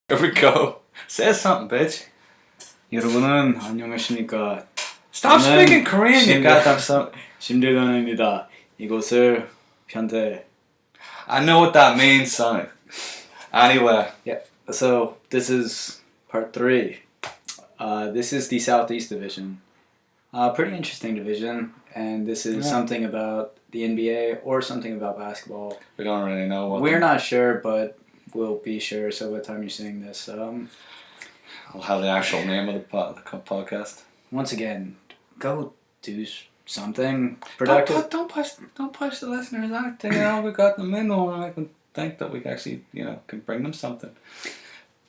Here we go. Say something, bitch. 여러분은 안녕하십니까? Stop speaking Korean, you goddamn son. 심들건입니다. 이곳을 현대. I know what that means, son. Anyway. Yeah. So this is part 3. This is the Southeast Division. Pretty interesting division, and this is something about the NBA or something about basketball. We don't really know what. We're not sure, but we'll be sure. So by the time you're seeing this, I'll have the actual name of the podcast. Once again, go do something productive. Don't push the listeners out. You know, we got them in, and I can think that we actually, can bring them something.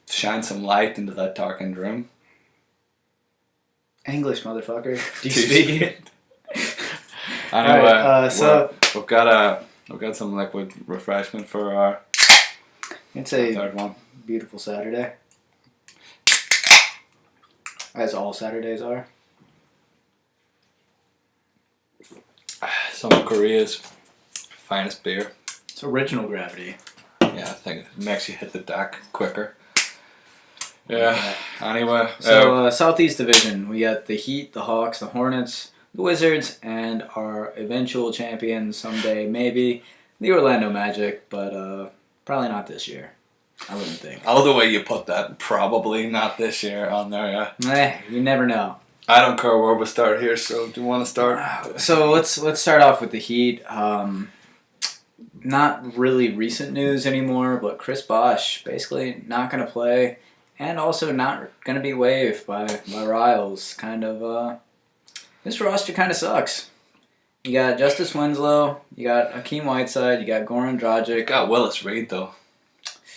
Shine some light into that darkened room. English, motherfucker. Do you speak it? Anyway, right, so we've got some liquid refreshment for our third one. Beautiful Saturday, as all Saturdays are. Some of Korea's finest beer. It's original gravity. Yeah, I think it makes you hit the deck quicker. Yeah. Anyway, so Southeast Division, we got the Heat, the Hawks, the Hornets, the Wizards, and our eventual champions someday, maybe the Orlando Magic, but probably not this year. I wouldn't think. I love the way you put that. Probably not this year on there. Yeah. You never know. I don't care where we start here. So do you want to start? So let's start off with the Heat. Not really recent news anymore, but Chris Bosh basically not going to play. And also not going to be waived by Riles. Kind of, this roster kind of sucks. You got Justice Winslow, you got Hakeem Whiteside, you got Goran Dragic. You got Willis Reed, though.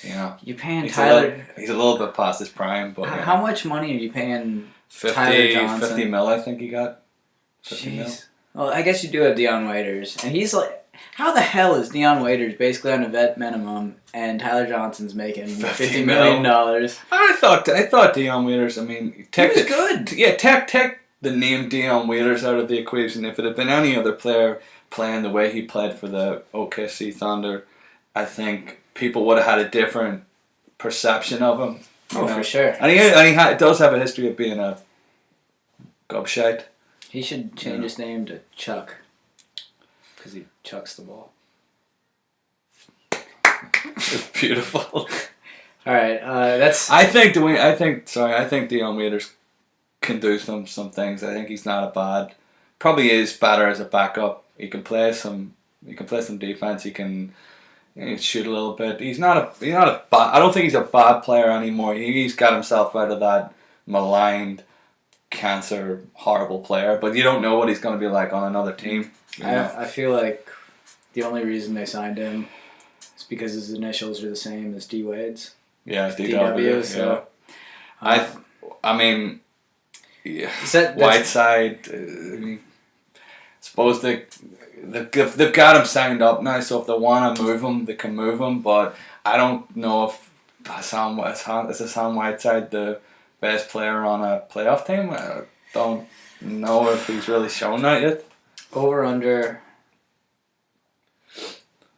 You're paying Tyler. He's a little bit past his prime, but how much money are you paying 50, Tyler Johnson? 50 mil, I think he got. 50 mil. Well, I guess you do have Dion Waiters, and he's like, how the hell is Dion Waiters basically on a vet minimum, and Tyler Johnson's making $50 million? I thought Dion Waiters. I mean, he was good. Yeah, take the name Dion Waiters out of the equation. If it had been any other player playing the way he played for the OKC Thunder, I think people would have had a different perception of him. For sure. And he does have a history of being a gobshite. He should change his name to Chuck, because he chucks the ball. It's beautiful. All right, that's. I think Dion Waiters can do some things. I think he's not a bad. Probably is better as a backup. He can play some defense. He can shoot a little bit. He's not a bad. I don't think he's a bad player anymore. He's got himself out of that maligned, cancer, horrible player. But you don't know what he's going to be like on another team. I feel like the only reason they signed him is because his initials are the same as D Wade's. Yeah, DW. So, I mean, yeah. That's Whiteside. Suppose they've got him signed up now, so if they want to move him, they can move him. But I don't know if Hassan Whiteside the best player on a playoff team. I don't know if he's really shown that yet. Over under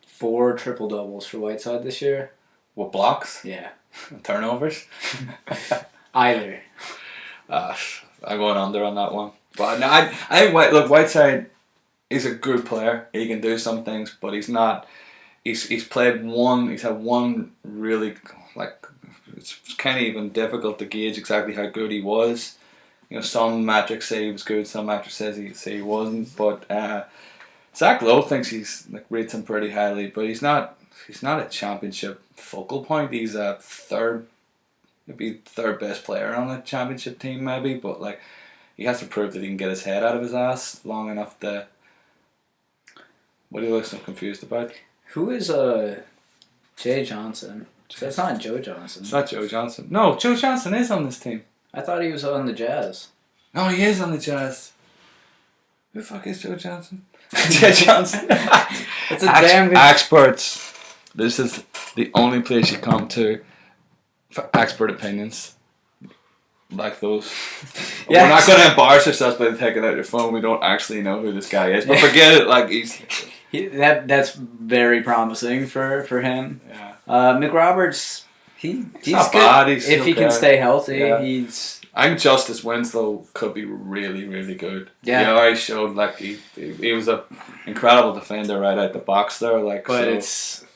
4 triple doubles for Whiteside this year. With blocks? Yeah. Turnovers? Either. I'm going under on that one. But no, I think Whiteside is a good player. He can do some things, but he's not. He's had one really, it's kind of even difficult to gauge exactly how good he was. Some metrics say he was good, some metrics say he wasn't. But Zach Lowe thinks rates him pretty highly, but he's not a championship focal point. He's a third best player on the championship team, maybe. But he has to prove that he can get his head out of his ass long enough to. What do you look so confused about? Who is Jay Johnson? That's not Joe Johnson. It's not Joe Johnson. No, Joe Johnson is on this team. I thought he was on the Jazz. No, he is on the Jazz. Who the fuck is Joe Johnson? Jay Johnson. It's a damn good... Experts. This is the only place you come to for expert opinions like those. Yeah, we're not going to embarrass ourselves by taking out your phone. We don't actually know who this guy is. But forget it. That's very promising for him. Yeah. McRoberts, he's not good bad, he's if he can okay. stay healthy. Yeah. He's I think Justice Winslow could be really, really good. Yeah. He already showed like he was a incredible defender right out the box there. Like, but so,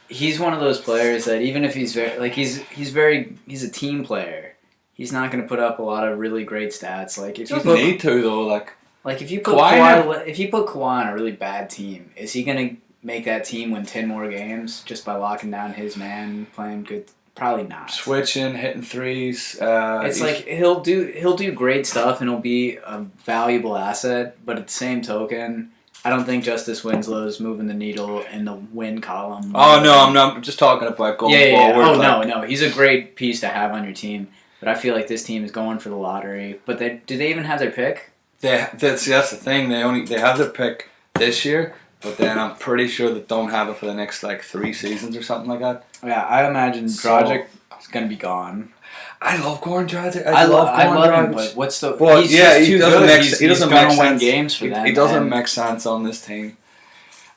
he's one of those players that even if he's he's a team player, he's not going to put up a lot of really great stats. Like if he you doesn't need to though. like if you put Kawhi on a really bad team, is he going to make that team win 10 more games just by locking down his man playing good? Probably not. Switching, hitting threes. It's like he'll do great stuff and he'll be a valuable asset, but at the same token, I don't think Justice Winslow's moving the needle in the win column. Oh no, I'm not. I'm just talking about going forward. Oh like, no, he's a great piece to have on your team, but I feel like this team is going for the lottery. But do they even have their pick? That's the thing. They have their pick this year, but then I'm pretty sure they don't have it for the next like 3 seasons or something like that. Yeah, I imagine Dragic is gonna be gone. I love Goran Dragic. I love him, but what's the? Well, he's just too good. He doesn't make win games for them. He doesn't make sense on this team.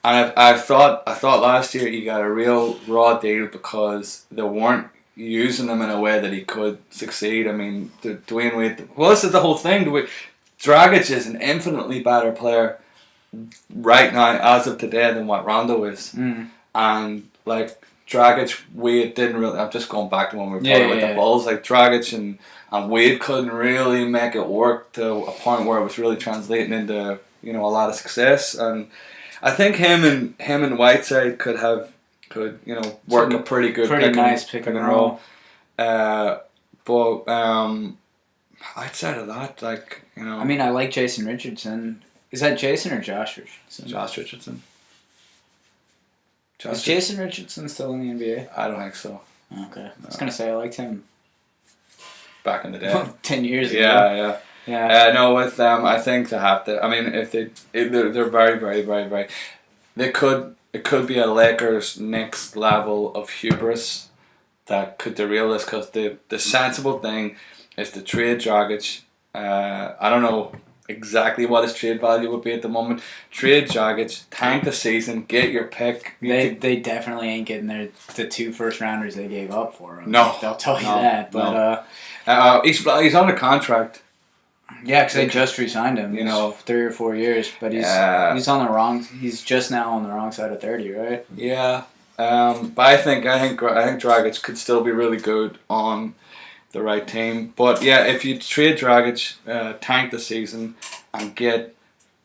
And I thought last year he got a real raw deal because they weren't using him in a way that he could succeed. I mean, Dwayne Wade. Well, this is the whole thing. Dragic is an infinitely better player right now, as of today, than what Rondo is. And like Dragic, Wade didn't really. I'm just going back to when we were talking about the Bulls. Like Dragic and Wade couldn't really make it work to a point where it was really translating into a lot of success. And I think him and Whiteside could work a pretty good, nice pick and roll. But outside of that, like I mean, I like Jason Richardson. Is that Jason or Josh Richardson? Josh Richardson. Is Jason Richardson still in the NBA? I don't think so. Okay. I was going to say I liked him back in the day. 10 years ago. Yeah. No, with them, I think they have to. I mean, if they're very, very, very, very. It could be a Lakers next level of hubris that could derail this, because the sensible thing is to trade Dragic. I don't know exactly what his trade value would be at the moment. Trade Dragic, tank the season, get your pick. They definitely ain't getting the 2 first-rounders they gave up for him. No. They'll tell you that. But he's under contract. Yeah, because they just re-signed him. 3 or 4 years, but he's on the wrong. He's just now on the wrong side of 30, right? Yeah. But I think Dragic could still be really good on the right team. But yeah, if you trade Dragic, tank the season, and get,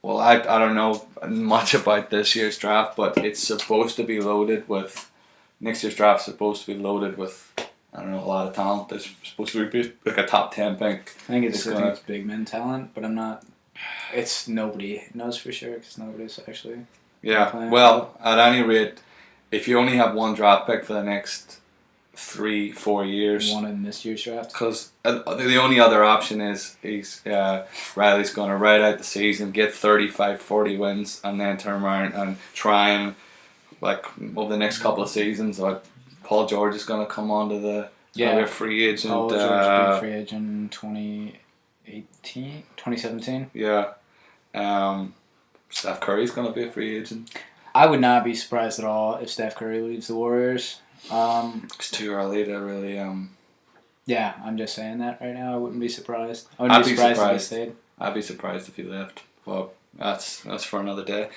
well, I don't know much about this year's draft, but it's supposed to be loaded with, next year's draft is supposed to be loaded with, I don't know, a lot of talent. There's supposed to be like a top 10 pick. I think it's big man talent, but I'm not. It's nobody knows for sure because nobody's actually. Yeah, well, at any rate, if you only have one draft pick for the next 3-4 years, one in this year's draft, because the only other option is Riley's going to ride out the season, get 35-40 wins, and then turn around and try and, like, over the next couple of seasons, like, Paul George is going to come onto the other free agent. Paul George being free agent 2017. Yeah. Steph Curry's going to be a free agent. I would not be surprised at all if Steph Curry leaves the Warriors. It's too early to really. Yeah, I'm just saying that right now. I wouldn't be surprised. I wouldn't be surprised if he stayed. I'd be surprised if he left. Well, that's for another day.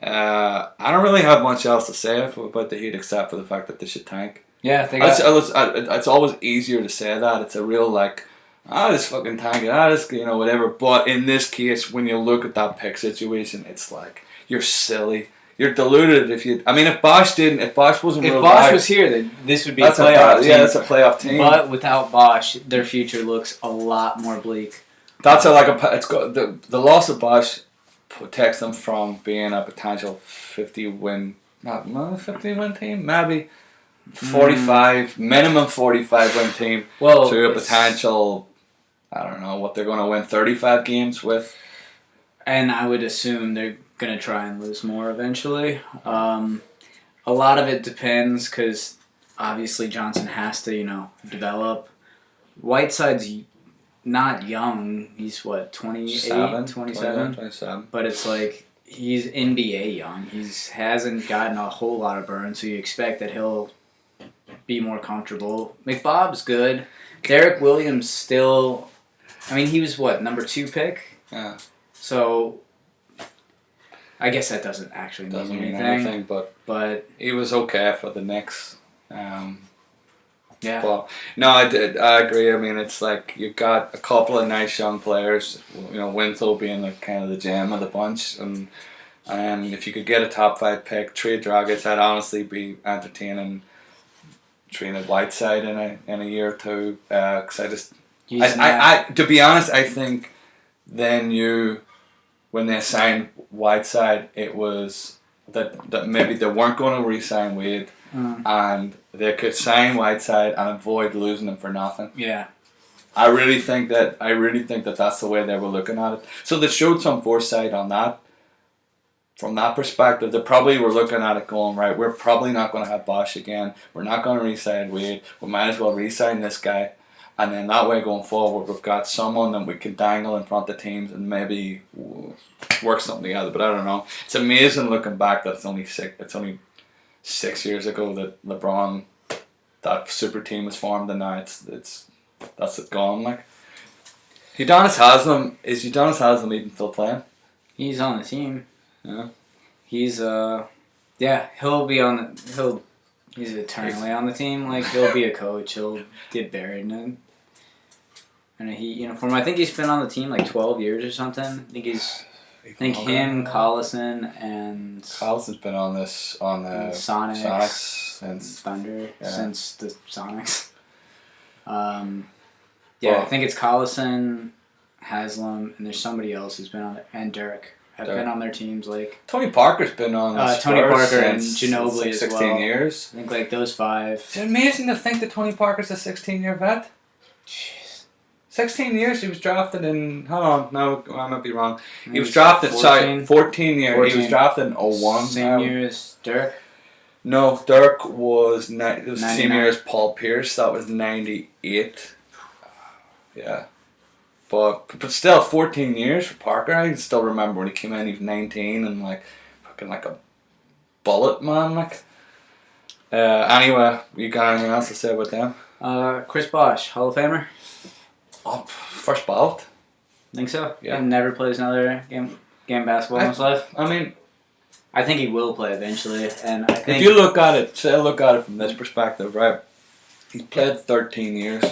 I don't really have much else to say about the Heat except for the fact that they should tank. Yeah, it's always easier to say that. It's a real just fucking tank it, whatever. But in this case, when you look at that pick situation, it's like, you're silly. You're deluded if Bosh wasn't. If Bosh was here, then this would be a playoff team. Yeah, that's a playoff team. But without Bosh, their future looks a lot more bleak. That's it's got the loss of Bosh protects them from being a potential 50 win team, maybe 45 minimum 45 win team to a potential. I don't know what they're going to win 35 games with. And I would assume they're going to try and lose more eventually. A lot of it depends because obviously Johnson has to, develop. Whiteside's not young. He's, 27? 27. But it's like he's NBA young. He hasn't gotten a whole lot of burn, so you expect that he'll be more comfortable. McBob's good. Derek Williams still. I mean, he was what, number 2 pick? Yeah. So I guess that doesn't actually mean anything. But he was okay for the Knicks. Yeah. But no, I agree. I mean, it's like you've got a couple of nice young players. Winslow being kind of the gem of the bunch, and if you could get a top 5 pick, trade Dragic, I'd honestly be entertaining trading Whiteside in a year or two. Because to be honest, I think then when they signed Whiteside, it was that maybe they weren't going to re-sign Wade. And they could sign Whiteside and avoid losing him for nothing. Yeah, I really think that that's the way they were looking at it. So they showed some foresight on that. From that perspective, they probably were looking at it going, right, we're probably not going to have Bosh again. We're not going to re-sign Wade. We might as well re-sign this guy. And then that way going forward, we've got someone that we can dangle in front of teams and maybe work something together. But I don't know. It's amazing looking back that it's only 6 years ago that LeBron, that super team was formed, and now that's gone. Like, Udonis Haslam even still playing? he's on the team. Yeah. He's he'll be on the he's eternally on the team. Like, he'll be a coach. He'll get buried in a Heat uniform. I think he's been on the team like 12 years or something. I think him, Collison, and Collison's been on the Sonics since Thunder, yeah. since the Sonics. I Well, think it's Collison, Haslam, and there's somebody else who's been on it, and Derek have been on their teams. Like, Tony Parker's been on the Tony Spurs Parker and since Ginobili as 16 well. years. I think like those 5. It's amazing to think that Tony Parker's a 16-year vet. Jeez. 16 years. He was drafted in. Hold on, no, I might be wrong. He was 14? drafted. 14 years. 14. He was drafted in 01. Same year as Derek. No, Dirk was. It was the same 99. year as Paul Pierce. That was 98. Yeah. But still, 14 years for Parker. I can still remember when he came in. He was 19 and fucking like a bullet, man. Like. Anyway, you got anything else to say about them? Chris Bosh, Hall of Famer. Oh, first ballot. Think so? Yeah. He never plays another game basketball in his life. I mean, I think he will play eventually, and I think if you look at it from this perspective, right? He's played 13 years.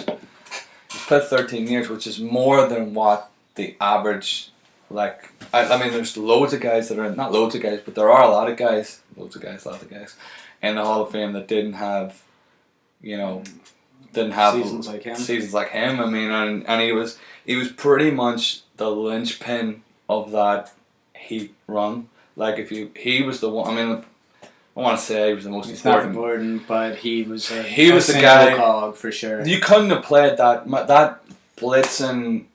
He's played 13 years, which is more than what the average. Like, I mean, there's loads of guys that are not loads of guys, but there are a lot of guys in the Hall of Fame that didn't have seasons like him. I mean, and he was pretty much the linchpin of that Heat run. Like, he was the one. I mean, I want to say he was the most He's not important. important, but he was a the guy cog for sure. You couldn't have played that blitzing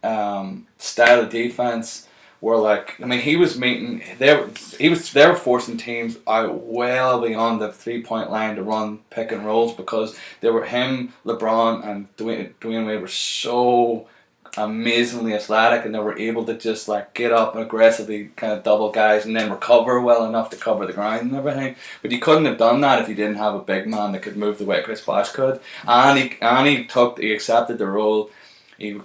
style of defense. Where, like, I mean, he was meeting. They were forcing teams out well beyond the 3-point line to run pick and rolls because they were him, LeBron, and Dwayne Wade were so amazingly athletic, and they were able to just like get up and aggressively kind of double guys and then recover well enough to cover the ground and everything. But you couldn't have done that if you didn't have a big man that could move the way Chris Bosh could. And he accepted the role. He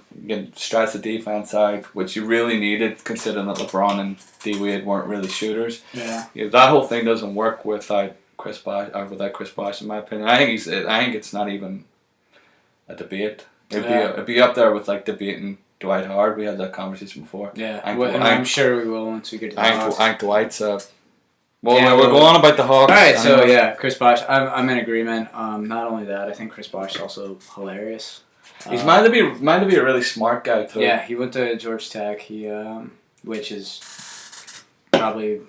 stretched the defense out, which you really needed, considering that LeBron and D Wade weren't really shooters. Yeah. That whole thing doesn't work without Chris Bosh, in my opinion. I think it's not even a debate. It'd be up there with like debating Dwight Howard. We had that conversation before. Yeah, I'm sure we will once we get to the Hawks. I think Dwight's we'll go on about the Hawks. Alright, so yeah, Chris Bosh, I'm in agreement. Not only that, I think Chris Bosh is also hilarious. He's meant to be a really smart guy too. Yeah, he went to Georgia Tech. Which is probably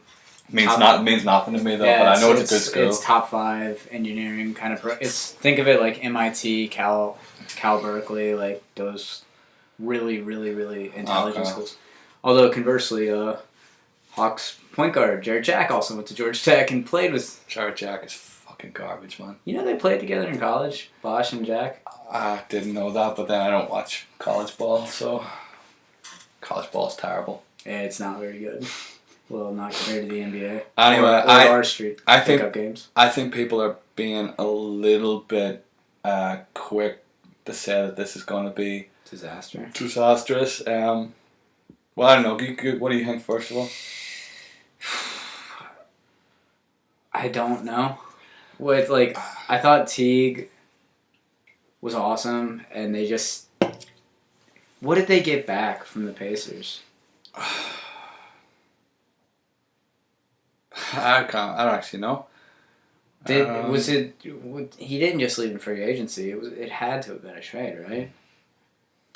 means nothing to me though. But I know it's a good school. It's top 5 engineering kind of. Think of it like MIT, Cal Berkeley, like those really, really, really intelligent schools. Although conversely, Hawks point guard Jared Jack also went to Georgia Tech and played with. Jared Jack is fucking garbage, man. You know they played together in college, Bosh and Jack. I didn't know that, but then I don't watch college ball, so college ball's terrible. Yeah, it's not very good. Well, not compared to the NBA. Anyway, or our street I think pickup games. I think people are being a little bit quick to say that this is going to be Disaster. disastrous. Well, I don't know. What do you think, first of all? I don't know. I thought Teague was awesome, and they just. What did they get back from the Pacers? I don't actually know. He didn't just leave in free agency. It had to have been a trade, right?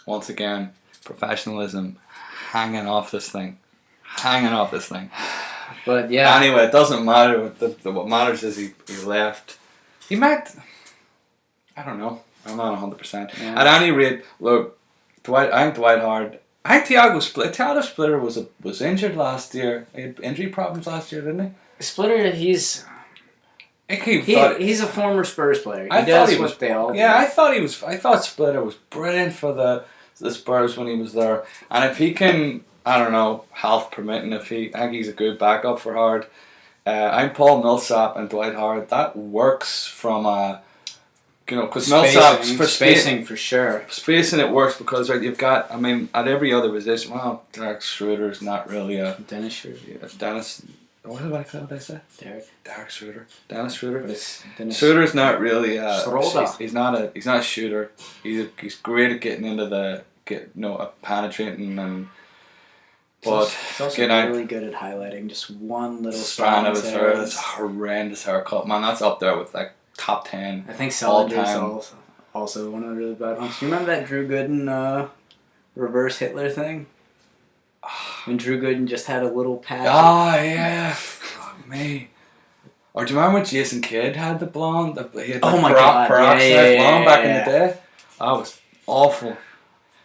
Once again, professionalism hanging off this thing. But yeah. Anyway, it doesn't matter. What matters is he left. He might. I don't know. I'm not 100%. Yeah. At any rate, look, I think Dwight Howard. I think Thiago Splitter was injured last year. He had injury problems last year, didn't he? Splitter, he's a former Spurs player. I thought he what was. they all do. Yeah, I thought Splitter was brilliant for the Spurs when he was there. And if he can, I don't know, health permitting, I think he's a good backup for Howard. I'm Paul Millsap and Dwight Howard. That works from a, because Millsap's for spacing for sure. Spacing it works because you've got, at every other position. Well, Derek Schroeder's not really a Dennis Schroeder. Dennis. What did I say? Derek Schroeder. Dennis Schroeder. But it's Dennis Schroeder's not really. Schroeder. He's not a shooter. He's great at getting into penetrating and. But he's also really good at highlighting just one little strand of his hair. That's That's horrendous haircut, man. That's up there with like top 10. I think all Selinger's time. also one of the really bad ones. Do you remember that Drew Gooden reverse Hitler thing? When Drew Gooden just had a little patch. Ah, yeah. Fuck me. Or do you remember when Jason Kidd had the blonde? He had Oh my God. peroxide blonde back in yeah. the day? That was awful.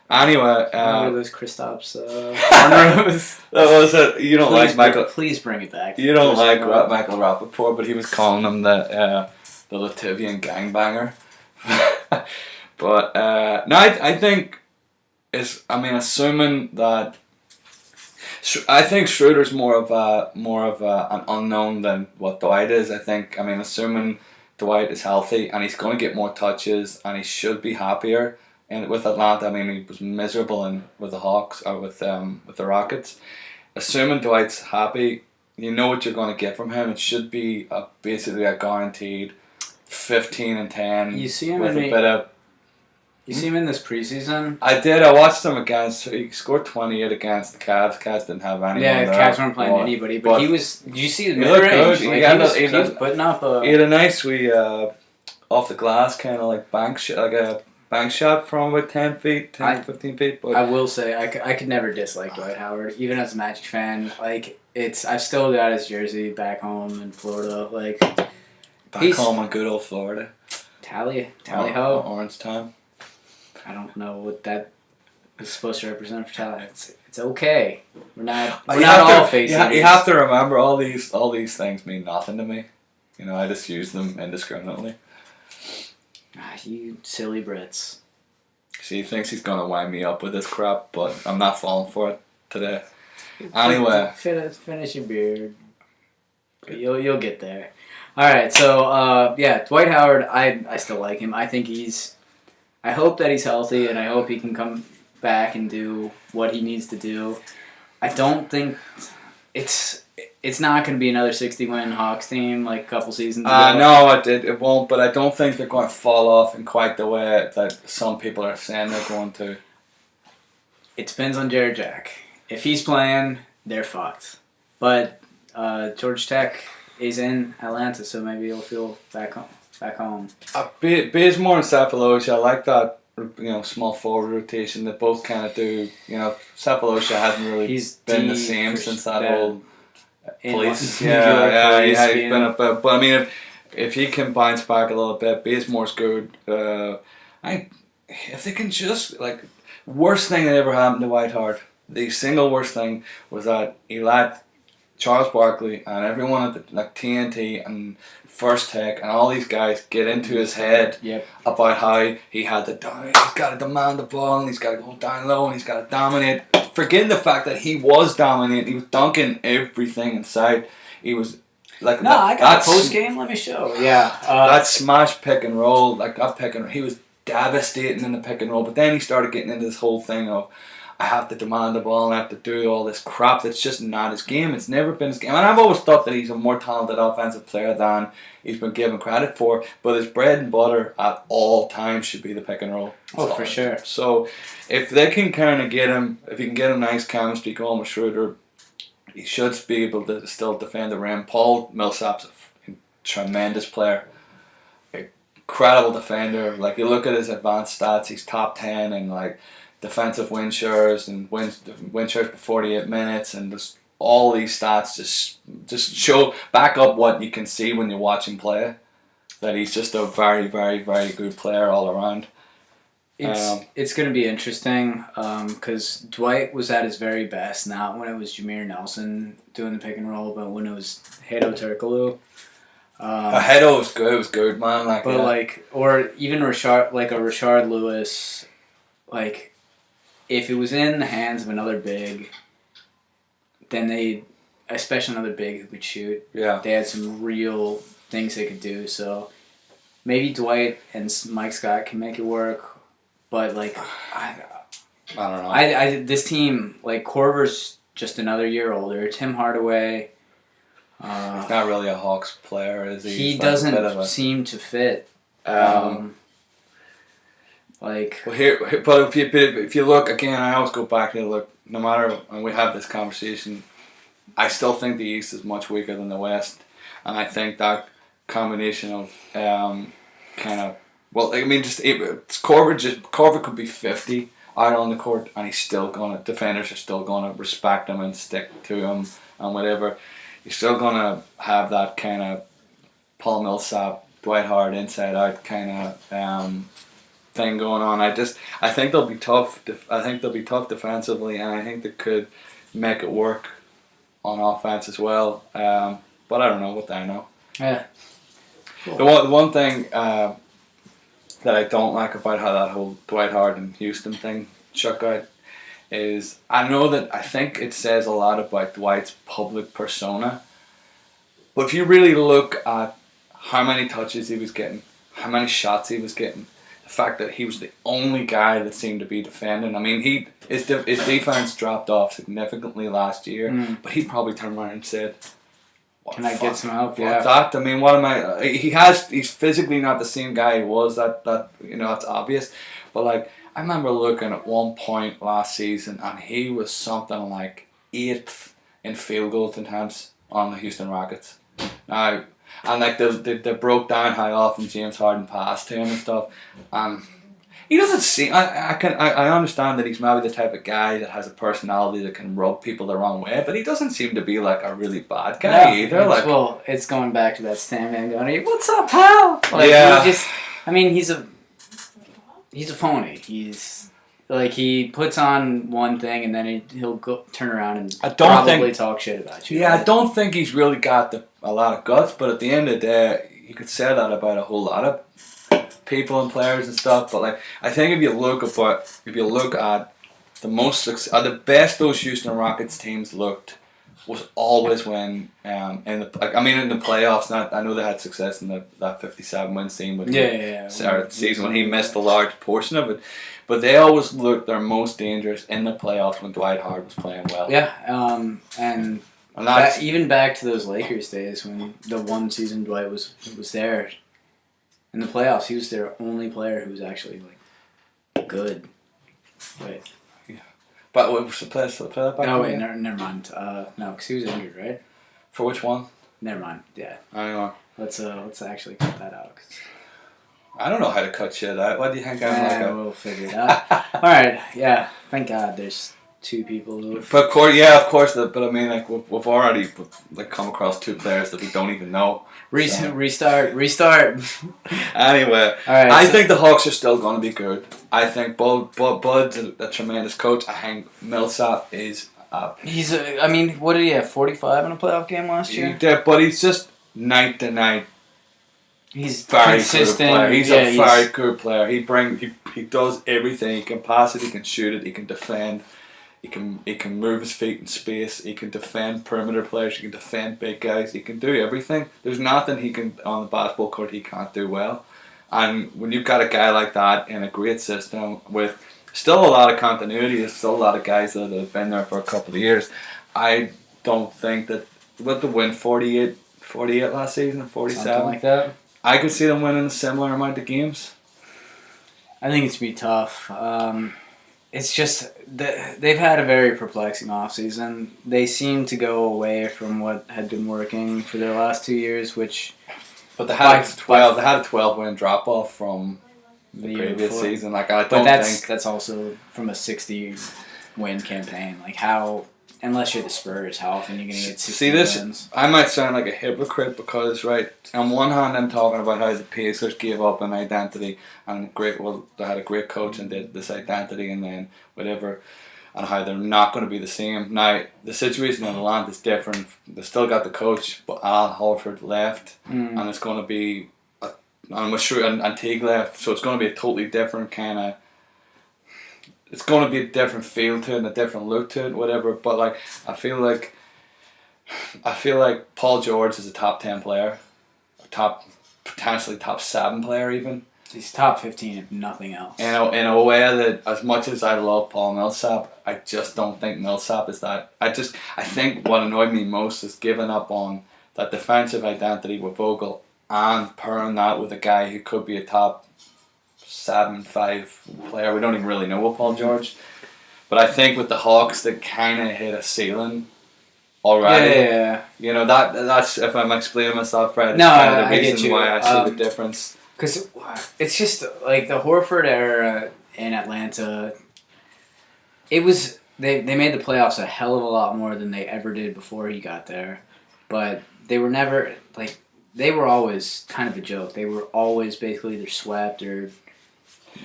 Anyway, remember those Kristaps cornrows? that was it. You don't like Michael. Please bring it back. You don't like Michael Rappaport, but he was calling him the Latvian gangbanger. But no, I think assuming that. I think Schroeder's more of an unknown than what Dwight is. Assuming Dwight is healthy and he's going to get more touches and he should be happier. And with Atlanta, he was miserable with the Hawks or with the Rockets. Assuming Dwight's happy, you know what you're going to get from him. It should be basically a guaranteed 15 and 10. You see him with a bit of. You see him in this preseason? I did. I watched him he scored 28 against the Cavs. Cavs didn't have anyone. Yeah, the Cavs weren't playing anybody, but he was. Did you see his mid-range? He was putting up a. He had a nice wee off the glass kind of like a bank shot from about 10 feet, 15 feet. But I will say I could never dislike Dwight Howard, even as a Magic fan. I've still got his jersey back home in Florida. Back home in good old Florida. Tally ho. Orange time. I don't know what that is supposed to represent for Tally. It's okay. We're not all facing. You have to remember all these things mean nothing to me. I just use them indiscriminately. You silly Brits. See, he thinks he's gonna wind me up with this crap, but I'm not falling for it today. Anyway, finish your beard. You'll get there. All right, so Dwight Howard, I still like him. I hope that he's healthy, and I hope he can come back and do what he needs to do. I don't think it's not going to be another 60-win Hawks team like a couple seasons ago. No, it won't. But I don't think they're going to fall off in quite the way that some people are saying they're going to. It depends on Jared Jack. If he's playing, they're fucked. But Georgia Tech is in Atlanta, so maybe he'll feel back home. Bazemore and Sefolosha, I like that. Small forward rotation that both kind of do. Sefolosha hasn't really been the same since that old police. He's been a bit. But if he can bounce back a little bit, Bazemore's good. If they can just worst thing that ever happened to Dwight Howard. The single worst thing was that he let Charles Barkley and everyone at TNT and First Tech and all these guys get into his head about how he's got to demand the ball and he's got to go down low and he's got to dominate. Forgetting the fact that he was dominating, he was dunking everything inside. He was like No, I got that's a post game. Let me show. Yeah. that smash pick and roll, like that pick and he was devastating in the pick and roll. But then he started getting into this whole thing of I have to demand the ball and I have to do all this crap. That's just not his game. It's never been his game. And I've always thought that he's a more talented offensive player than he's been given credit for. But his bread and butter at all times should be the pick and roll. Oh, for sure. So if they can kind of get him, if you can get a nice chemistry going with Schroeder, he should be able to still defend the rim. Paul Millsap's a tremendous player. Incredible defender. Like you look at his advanced stats, he's top 10 and like defensive win shares and win shares per 48 minutes and just all these stats just show back up what you can see when you watch him play, that he's just a very, very, very good player all around. It's going to be interesting because Dwight was at his very best, not when it was Jameer Nelson doing the pick and roll, but when it was Hedo Turkoglu. Hedo was good. It was good, man. Like, but like, or even Rashard Lewis, like, if it was in the hands of another big, then especially another big who could shoot. Yeah. They had some real things they could do. So maybe Dwight and Mike Scott can make it work. But like, I don't know. This team, like, Korver's just another year older. Tim Hardaway. He's not really a Hawks player, is he? He He's doesn't seem to fit. Like, well, here, but if you look again, I always go back to look. No matter when we have this conversation, I still think the East is much weaker than the West, and I think that combination of kind of. Well, I mean, Korver could be 50 out on the court, and defenders are still gonna respect him and stick to him and whatever. You're still gonna have that kind of Paul Millsap, Dwight Howard inside out kind of thing going on. I think they'll be tough. I think they'll be tough defensively, and I think they could make it work on offense as well. But I don't know what I know. Yeah. Cool. The one thing. That I don't like about how that whole Dwight Howard and Houston thing shook out is I think it says a lot about Dwight's public persona, but if you really look at how many touches he was getting, how many shots he was getting, the fact that he was the only guy that seemed to be defending. I mean, his defense dropped off significantly last year, but he probably turned around and said, "Can I get some help?" Yeah. That, I mean, what am I? He's physically not the same guy he was. That that's obvious. But like, I remember looking at one point last season, and he was something like 8th in field goal attempts on the Houston Rockets. Now, and like they broke down how often James Harden passed to him and stuff. He doesn't seem. I understand that he's maybe the type of guy that has a personality that can rub people the wrong way, but he doesn't seem to be like a really bad guy either. Well, it's going back to that Stan Van Gundy. What's up, pal? Like, yeah. He's a phony. He's like, he puts on one thing and then he'll go turn around and probably talk shit about you. Yeah, I don't think he's really got a lot of guts, but at the end of the day, you could say that about a whole lot of people and players and stuff. But like, I think if you look at the best those Houston Rockets teams looked was always when in the playoffs. I know they had success in that 57 win season when he missed a large portion of it, but they always looked their most dangerous in the playoffs when Dwight Howard was playing well. Yeah, and even back to those Lakers days when the one season Dwight was there. In the playoffs, he was their only player who was actually like good. Wait. Yeah. But what was the play that back? No, wait, never mind. No, because he was injured, right? For which one? Never mind. Yeah. I don't know. Let's actually cut that out. I don't know how to cut shit out. What do you think I'm like? We'll figure it out. All right. Yeah. Thank God. There's two people who. But of course. But I mean, like we've already come across two players that we don't even know. Restart. Anyway, right, I think the Hawks are still going to be good. I think Bud's a tremendous coach. I think Millsap is. What did he have? 45 in a playoff game last year. Yeah, but he's just night to night. He's very consistent. Good player. He's a very good player. He does everything. He can pass it. He can shoot it. He can defend. He can move his feet in space. He can defend perimeter players. He can defend big guys. He can do everything. There's nothing he can on the basketball court he can't do well. And when you've got a guy like that in a great system with still a lot of continuity, there's still a lot of guys that have been there for a couple of years. I don't think that with the win 48 last season, 47, Something like that. I could see them winning a similar amount of games. I think it's going to be tough. It's just they've had a very perplexing offseason. They seem to go away from what had been working for their last 2 years, which But they had a 12-win drop off from the year previous before. season. Like I But don't that's think. also from a 60-win campaign. Like how, unless you're the Spurs, how often are you going to get 60 See this? wins? I might sound like a hypocrite because, right, on one hand, I'm talking about how the Pacers gave up an identity and they had a great coach and did this identity and then whatever, and how they're not going to be the same. Now, the situation in Atlanta is different. They still got the coach, but Al Horford left, and it's going to be, and Teague left, so it's going to be a totally different kind of. It's going to be a different feel to it and a different look to it, whatever. But like, I feel like Paul George is a top 10 player, potentially top 7 player even. He's top 15 if nothing else. In a way that, as much as I love Paul Millsap, I just don't think Millsap is that. I think what annoyed me most is giving up on that defensive identity with Vogel and pairing that with a guy who could be a top 7-5 player. We don't even really know what Paul George. But I think with the Hawks, they kind of hit a ceiling already. Yeah. You know, that's if I'm explaining myself right. No, kind of the I get reason you. why I see the difference. Because it's just like the Horford era in Atlanta. It was they made the playoffs a hell of a lot more than they ever did before he got there, but they were never like they were always kind of a joke. They were always basically either swept or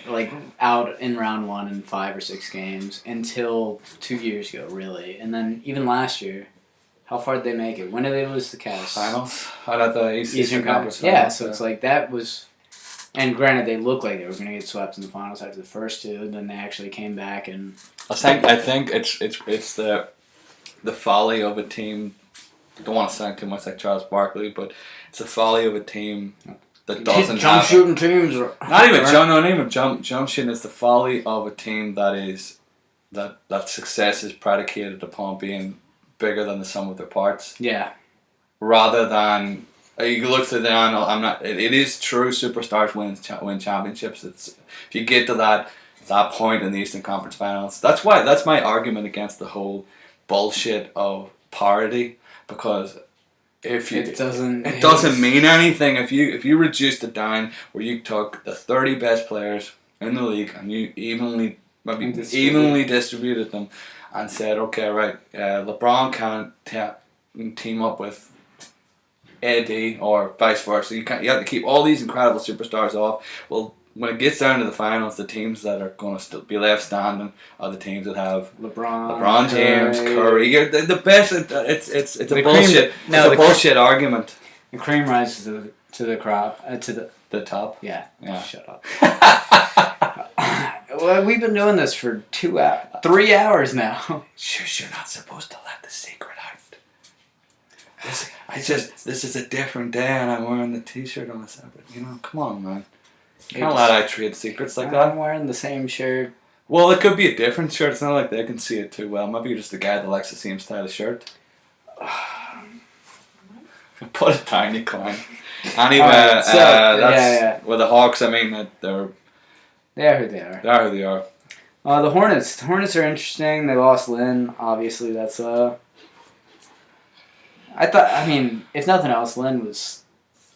like out in round 1 in 5 or 6 games until 2 years ago, really, and then even last year. How far did they make it? When did they lose the Cavs? Finals. Out at the Eastern Conference. Yeah, so it's like that was. And granted, they looked like they were going to get swept in the finals after the first 2. Then they actually came back and. I think it's the folly of a team. I don't want to sound too much like Charles Barkley, but it's the folly of a team that doesn't jump have shooting teams. not even jump shooting. It's the folly of a team that is that success is predicated upon being bigger than the sum of their parts. Yeah. Rather than. You look to the I'm not. It is true. Superstars win championships. It's if you get to that point in the Eastern Conference Finals. That's my argument against the whole bullshit of parity, because if you It doesn't mean anything if you reduced it down where you took the 30 best players in the league and you evenly distributed them and said, okay, right, LeBron can't team up with AD or vice versa. You have to keep all these incredible superstars off. Well, when it gets down to the finals, the teams that are going to still be left standing are the teams that have LeBron James, Curry. You're the best. It's a bullshit. It's a bullshit argument. The cream rises to the crop to the top. Yeah. Yeah. Shut up. Well, we've been doing this for 3 hours now. Shush, you're not supposed to let the secret out. This is a different day and I'm wearing the t-shirt on a separate. Come on, man. You can't let out trade secrets like that. I'm wearing the same shirt. Well, it could be a different shirt. It's not like they can see it too well. Maybe you're just the guy that likes the same style of shirt. Put it down, you clown. Anyway, right, that's with the Hawks. I mean, they're who they are. They are who they are. The Hornets. The Hornets are interesting. They lost Lynn. Obviously, that's I mean, if nothing else, Lynn was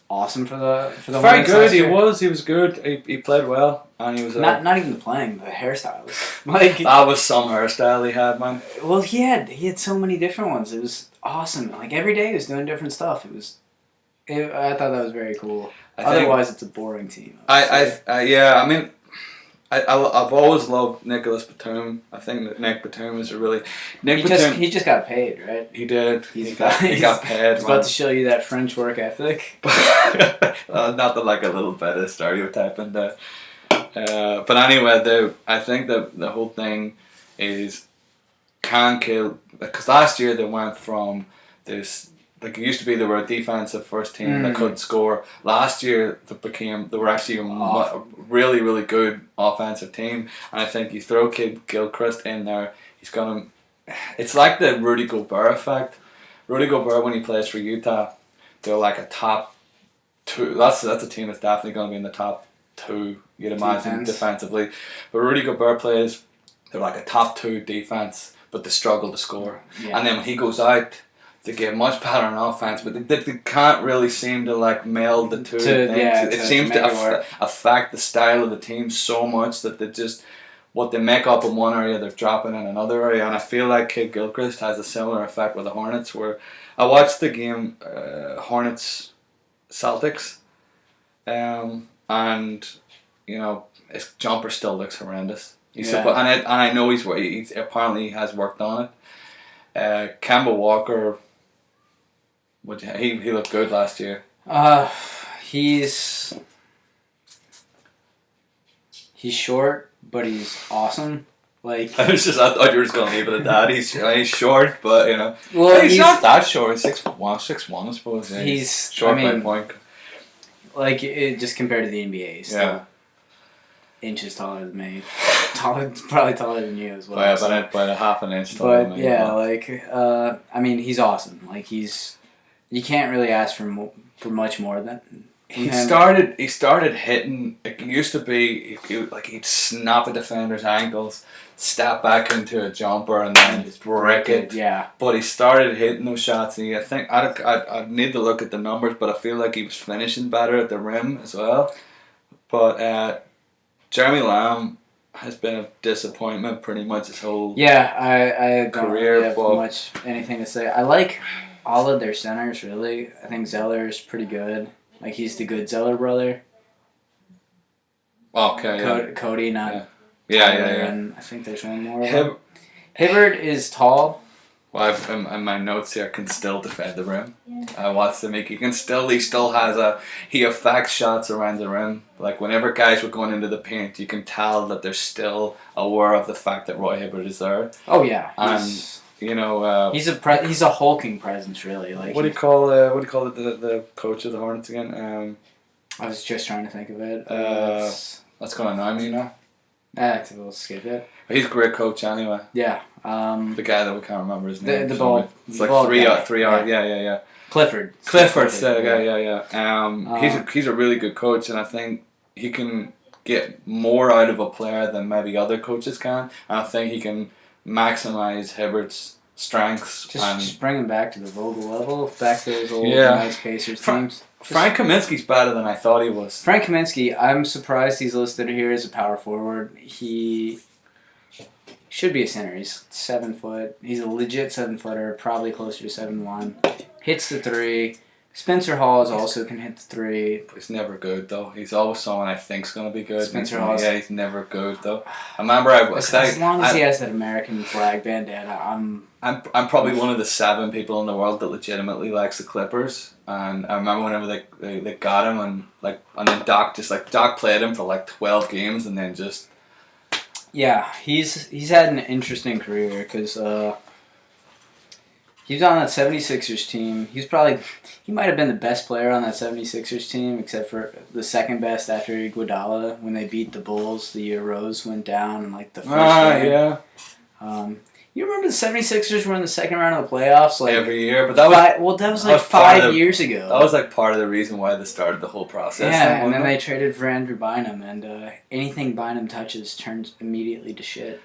awesome for the very Hornets good. last year. He was good. He played well, and he was not even the playing, the hairstyles. Like that was some hairstyle he had, man. Well, he had so many different ones. It was awesome. Like every day he was doing different stuff. I thought that was very cool. Otherwise, it's a boring team. I mean, I've always loved Nicholas Batum. I think that Nick Batum is He just got paid, right? He did. He got paid. He's about to show you that French work ethic. Not that like a little bit of stereotyping there. But anyway, I think that the whole thing is can kill. Because last year they went from this, like it used to be they were a defensive first team that couldn't score. Last year they were actually a really really good offensive team, and I think you throw Kid Gilchrist in there, he's gonna. It's like the Rudy Gobert effect. Rudy Gobert, when he plays for Utah, they're like a top two. That's a team that's definitely going to be in the top two, you'd imagine, defensively. But Rudy Gobert plays, they're like a top two defense, but they struggle to score. Yeah. And then when he goes out, they get much better on offense, but they can't really seem to like meld the two things. Yeah, it seems to affect the style of the team so much that they just, what they make up in one area, they're dropping in another area. And I feel like Kid Gilchrist has a similar effect with the Hornets, where I watched the game Hornets Celtics, and you know his jumper still looks horrendous. And I know he's apparently has worked on it. Kemba Walker, he looked good last year. He's short, but he's awesome. Like I thought you were just gonna leave it at that. He's short, but you know, well, he's not that short. 6'1", I suppose. Yeah, he's short by point. Like just compared to the NBA, he's still inches taller than me. Probably taller than you as well. By a half an inch taller than me. Yeah, I mean, he's awesome. Like you can't really ask for much more than. He started hitting. It used to be he'd snap a defender's ankles, step back into a jumper, and then just brick it. Yeah. But he started hitting those shots, and I think I need to look at the numbers, but I feel like he was finishing better at the rim as well. But Jeremy Lamb has been a disappointment pretty much his whole I don't career. Really have much anything to say. I like all of their centers really. I think Zeller's pretty good. Like, he's the good Zeller brother. Okay, Cody, not yeah. And I think there's one more. Hibbert is tall. Well, in my notes here, can still defend the rim. Watch the make. He still has he affects shots around the rim. Like, whenever guys were going into the paint, you can tell that they're still aware of the fact that Roy Hibbert is there. Oh, yeah. And... You know, he's a hulking presence, really. Like, what do you call the coach of the Hornets again? I was just trying to think of it. That's going to annoy me now. We'll skip it. He's a great coach anyway. Yeah. The guy that we can't remember his name. The ball. It's like 3 yard. Yeah. Clifford's the guy. Yeah. He's a really good coach, and I think he can get more out of a player than maybe other coaches can. And I think he can maximize Hibbert's strengths. Just bring him back to the Vogel level, back to those old nice Pacers teams. Frank Kaminsky's better than I thought he was. Frank Kaminsky, I'm surprised he's listed here as a power forward. He should be a center. He's 7 foot. He's a legit 7-footer, probably closer to 7'1". Hits the three. Spencer Hawes also can hit the three. He's never good though. He's always someone I think's gonna be good. Spencer Hawes. Yeah, he's never good though. I remember as long as he has that American flag bandana, I'm probably one of the 7 people in the world that legitimately likes the Clippers. And I remember whenever they got him and then Doc played him for like 12 games and then just. Yeah, he's had an interesting career because. He was on that 76ers team. He might have been the best player on that 76ers team, except for the second best after Iguodala when they beat the Bulls the year Rose went down in like the first game. Yeah. You remember the 76ers were in the second round of the playoffs every year, but that was like 5 years ago. That was like part of the reason why they started the whole process. Yeah, and then they traded for Andrew Bynum, and anything Bynum touches turns immediately to shit.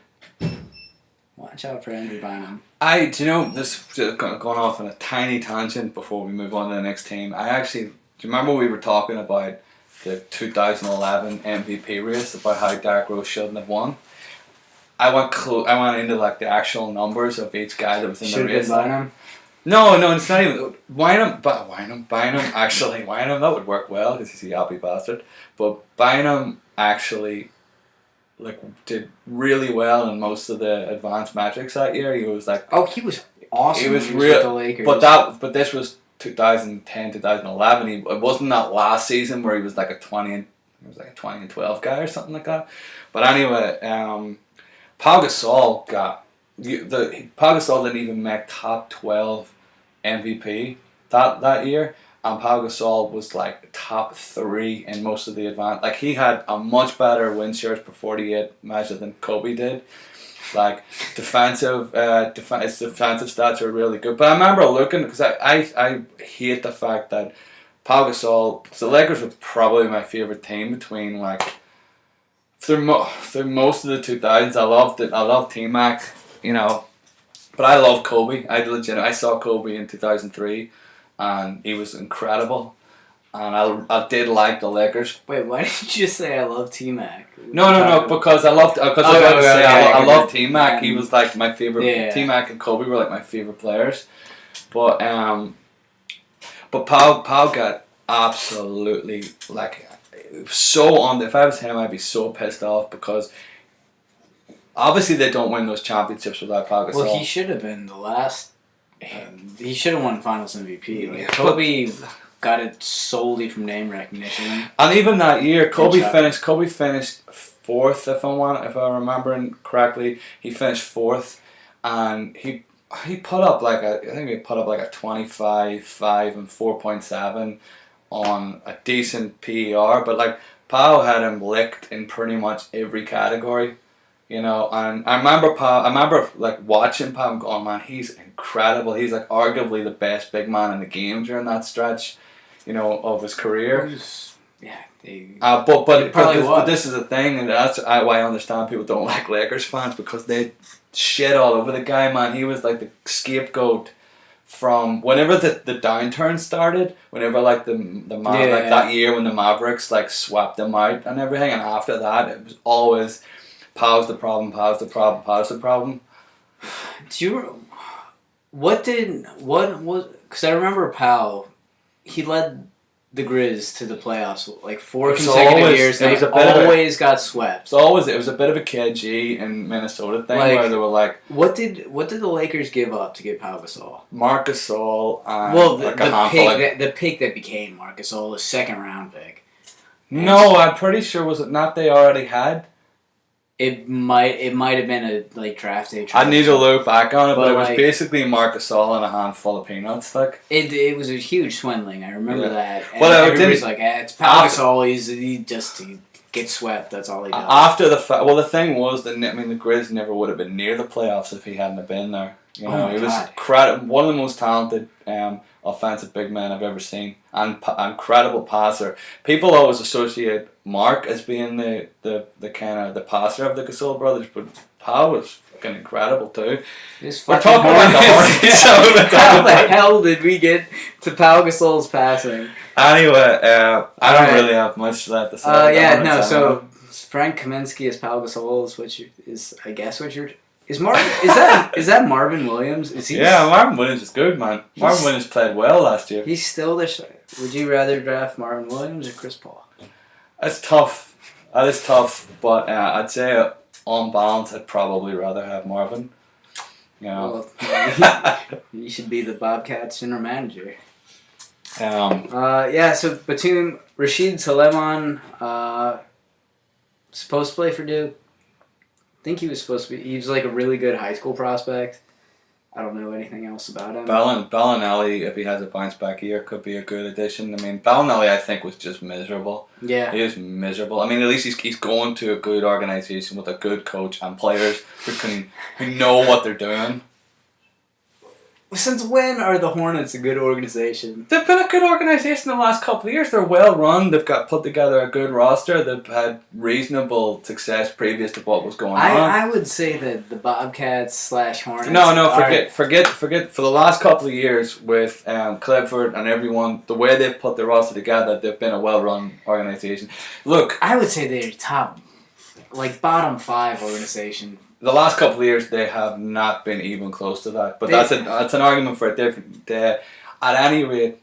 Watch out for Andrew Bynum. This going off on a tiny tangent before we move on to the next team. Do you remember we were talking about the 2011 MVP race, about how Derrick Rose shouldn't have won? I went into like the actual numbers of each guy that was in the race. Bynum? No, it's not even Bynum. Actually, Bynum, that would work well because he's a yappy bastard. But Bynum actually did really well in most of the advanced metrics that year. He was like, he was awesome. He was real with the Lakers. But this was 2010, 2011. It wasn't that last season where he was like a 20 and 12 guy or something like that. But anyway, Pau Gasol got Pau Gasol didn't even make top 12 MVP that year, and Pau Gasol was like top 3 in most of the advance. Like he had a much better win shares per 48 measure than Kobe did. Like defensive stats are really good. But I remember looking because I hate the fact that Pau Gasol. So the Lakers were probably my favorite team between like through most of the 2000s. I loved T-Mac, but I love Kobe. I saw Kobe in 2003, and he was incredible. And I did like the Lakers. Wait, why did you just say I love T-Mac? No, because I loved. Because I love T-Mac. He was like my favorite. Yeah. T-Mac and Kobe were like my favorite players, but Pau got absolutely like so on. If I was him, I'd be so pissed off because obviously they don't win those championships without Pau Gasol. Well, he should have been the last. He should have won Finals MVP. Like, Yeah, Kobe got it solely from name recognition. And even that year, Kobe job. finished fourth, if I'm remembering correctly. He finished fourth, and he put up like I think he put up like a 25-5 and 4.7 on a decent PER. But like Pau had him licked in pretty much every category, And I remember like watching Pau and going, man, he's incredible. He's like arguably the best big man in the game during that stretch, of his career. But this is the thing, and that's why I understand people don't like Lakers fans, because they shit all over the guy, man. He was like the scapegoat from whenever the downturn started, whenever like that year when the Mavericks like swept them out and everything, and after that it was always Pau's the problem. Do you? What was? Because I remember Pau, he led the Grizz to the playoffs like 4 consecutive years. They always got swept. It was a bit of a KG in Minnesota thing, where they were like, what did the Lakers give up to get Pau Gasol? Marc Gasol and the pick that became Marc Gasol, a second round pick. No, I'm pretty sure, was it not they already had? It might have been a draft day. I need to look back on it, but it was basically Marc Gasol and a handful of peanuts. Like it was a huge swindling. I remember that. And well, everybody's like, it's Pau Gasol. He gets swept. That's all he does. After the fact, the thing was that the Grizz never would have been near the playoffs if he hadn't have been there. He was one of the most talented offensive big men I've ever seen, and incredible passer. People always associate Mark as being the kind of the passer of the Gasol brothers, but Pau was fucking incredible too. We're talking about the Hornets. How the hell did we get to Pau Gasol's passing? Anyway, I don't really have much left to say. So Frank Kaminsky as Pau Gasol is that Marvin Williams? Marvin Williams is good, man. Marvin Williams played well last year. He's still there. Would you rather draft Marvin Williams or Chris Paul? That's tough. That is tough, but I'd say on balance, I'd probably rather have Marvin. Well, you should be the Bobcats general manager. So between Rashid Suleiman, supposed to play for Duke. I think he was supposed to be. He was like a really good high school prospect. I don't know anything else about him. Bellinelli, if he has a bounce back year, could be a good addition. I mean, Bellinelli, I think, was just miserable. Yeah. He was miserable. I mean, at least he's going to a good organisation with a good coach and players who know what they're doing. Since when are the Hornets a good organization? They've been a good organisation the last couple of years. They're well run. They've got put together a good roster. They've had reasonable success previous to what was going on. I would say that the Bobcats / Hornets. Forget. For the last couple of years with Clifford and everyone, the way they've put their roster together, they've been a well run organisation. Look, I would say they're top, bottom 5 organization. The last couple of years, they have not been even close to that. But that's an argument for a different day. At any rate,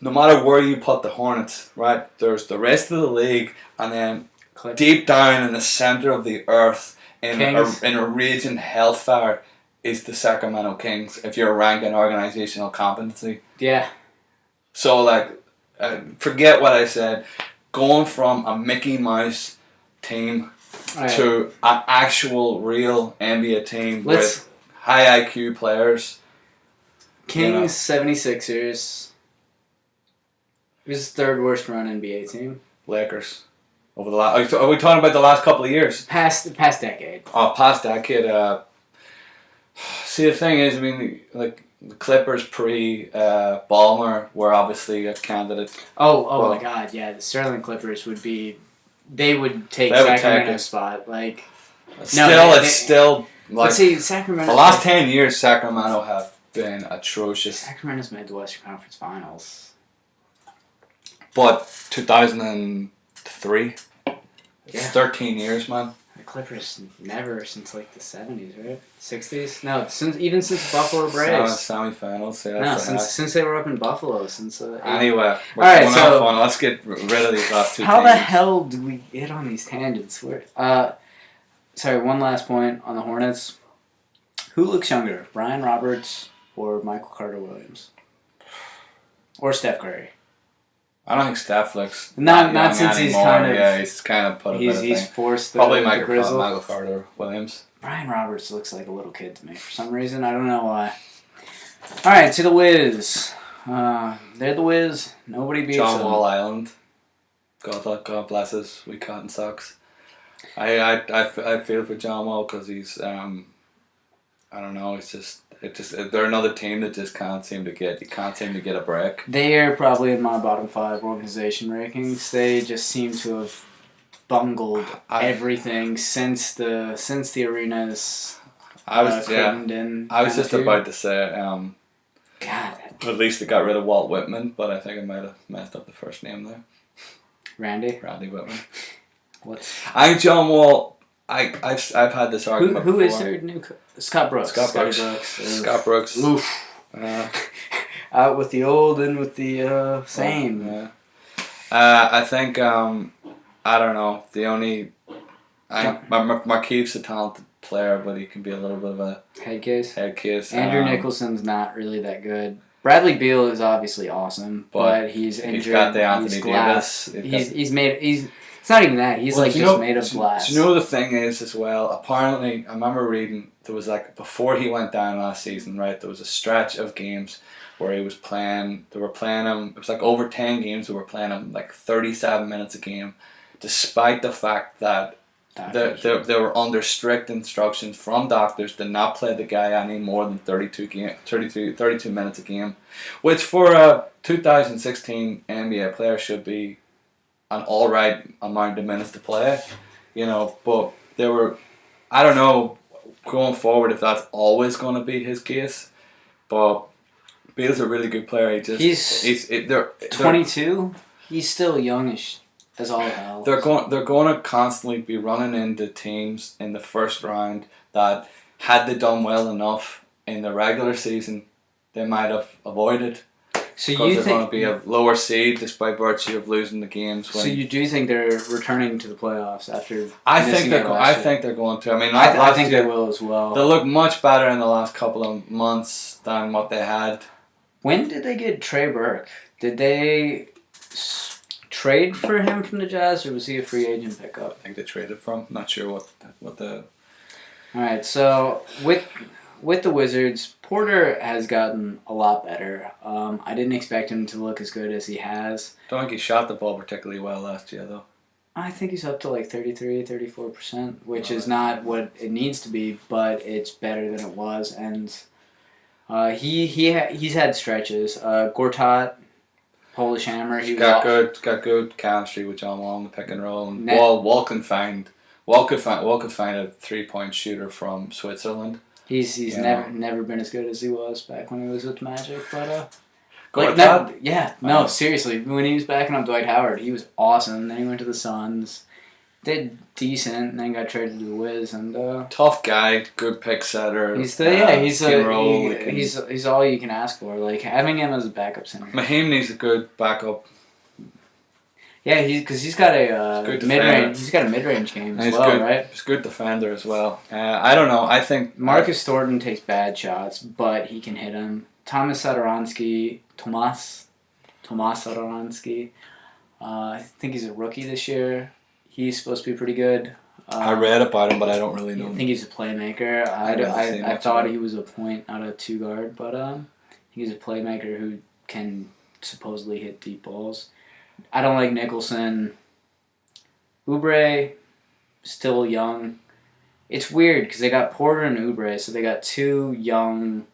no matter where you put the Hornets, right, there's the rest of the league, and then deep down in the center of the earth, in a raging hellfire, is the Sacramento Kings, if you're ranking organizational competency. Yeah. So, forget what I said. Going from a Mickey Mouse team All right. to an actual real NBA team Let's- with high IQ players. Kings 76ers. Who's the third worst run NBA team? Lakers. Over the last, are we talking about the last couple of years? Past decade. Past decade. See, the thing is, I mean, like the Clippers pre Ballmer were obviously a candidate. Oh Well- my God! Yeah, the Sterling Clippers would be. They would take They would take Sacramento's it. spot. Like, It's still like let's see, Sacramento. the last 10 years. Sacramento have been atrocious, Sacramento's made the Western Conference Finals. but 2003. Yeah. 13 years, man. The Clippers never since like the 70s, right? 60s? No, since Buffalo Braves. Semi-finals. Yeah, No, that's since they were up in Buffalo. Anyway, we're Alright, going so- off on. Let's get rid of these last two How teams. the hell do we get on these tangents? Sorry, one last point on the Hornets. Who looks younger, Brian Roberts or Michael Carter Williams? Or Steph Curry? I don't think Steph looks Not young since he's anymore. kind of Yeah, he's kind of put a bit of he's thing. forced the, Probably the Michael grizzle. Carter Williams. Brian Roberts looks like a little kid to me for some reason. I don't know why. All right, to the Wiz. They're the Wiz. Nobody beats John them. Wall Island. God bless his wee cotton socks. I feel for John Wall because he's I don't know. They're another team that just can't seem to get. You can't seem to get a break. They are probably in my bottom 5 organization rankings. They just seem to have bungled everything since the arenas. I was curtained in I was kind of just here. about to say God, at least they got rid of Walt Whitman, but I think I might have messed up the first name there. Randy. Randy Whitman. What's I think John Wall. I've had this argument. who is before. their new Scott Brooks? Scott Brooks. Ugh. Scott Brooks. Oof. Uh, Out with the old and with the same. Yeah. I think I don't know. The only Markeith's a talented player, but he can be a little bit of a Head case. head case. Andrew Nicholson's not really that good. Bradley Beal is obviously awesome, but he's injured. He's got the Anthony he's glass. Davis. It's not even that. He's Well, like do you just know- made of glass. Do you know the thing is as well? Apparently, I remember reading there was like before he went down last season, right? There was a stretch of games where he was playing. They were playing him. It was like over 10 games. They were playing him like 37 minutes a game, despite the fact that they were under strict instructions from doctors to not play the guy any more than 32 minutes a game, which for a 2016 NBA player should be an alright amount of minutes to play, you know, but they were, I don't know, going forward if that's always going to be his case, but Beal's a really good player. They're 22. He's still youngish as all hell. They're going to constantly be running into teams in the first round that had they done well enough in the regular season, they might have avoided. So Because you they're going to think? be a lower seed just by virtue of losing the games. So you do think they're returning to the playoffs after? I missing think it last year? they're going to. I mean, I last think year, they will as well. they look much better in the last couple of months than what they had. When did they get Trey Burke? Did they trade for him from the Jazz, or was he a free agent pickup? I think they traded from. Not sure what the. All right, so with the Wizards, Porter has gotten a lot better. I didn't expect him to look as good as he has. Don't think he shot the ball particularly well last year though. I think he's up to like 33, 34%, which is not what it needs to be, but it's better than it was. And he's had stretches. Gortat, Polish Hammer, He's got good chemistry with John Wall in the pick and roll. And Net- Wall could find a 3-point shooter from Switzerland. He's Yeah. never been as good as he was back when he was with Magic, but Gortat? seriously, when he was backing up Dwight Howard, he was awesome. Then he went to the Suns, did decent, and then got traded to the Wiz, and Tough guy, good pick setter. he's all you can ask for. Like having him as a backup center. Mahinmi's a good backup. Yeah, because he's got a good mid defender. range. He's got a mid range game And as he's well, good. right? He's a good defender as well. I don't know. I think Marcus Thornton takes bad shots, but he can hit them. Tomas Satoransky, I think he's a rookie this year. He's supposed to be pretty good. I read about him, but I don't really know I him. think he's a playmaker. I thought he was a point out of two guard, but he's a playmaker who can supposedly hit deep balls. I don't like Nicholson. Oubre, still young. It's weird because they got Porter and Oubre, so they got two young.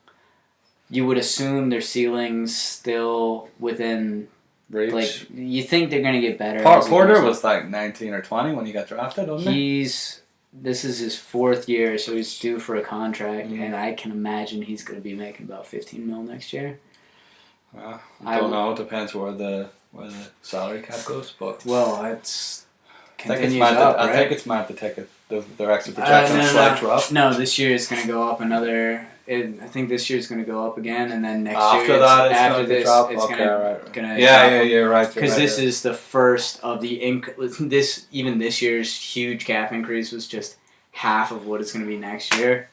You would assume their ceilings still within. Reach. Like you think they're gonna get better. Porter was like 19 or 20 when he got drafted, wasn't he? This is his fourth year, so he's due for a contract, Mm. and I can imagine he's gonna be making about $15 million next year. I don't know. It depends where the salary cap goes, but Well, it's I think it's continues meant up, to. I right? think it's meant to take their extra projection a slight drop. No, this year it's going to go up another. I think this year it's going to go up again, and then next After year, that, it's after going to this, drop. it's Okay, right. going to Yeah, you're right. Because this is the first of the this year's huge cap increase was just half of what it's going to be next year.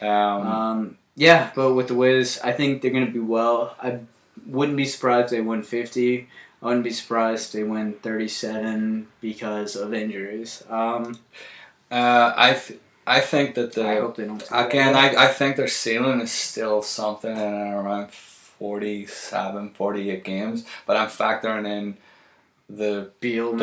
Yeah, but with the Wiz, I think they're going to be well. I wouldn't be surprised if they win 50. I wouldn't be surprised if they win 37 because of injuries. I think that I hope they don't. I think their ceiling is still something in and around 47, 48 games, but I'm factoring in the Beal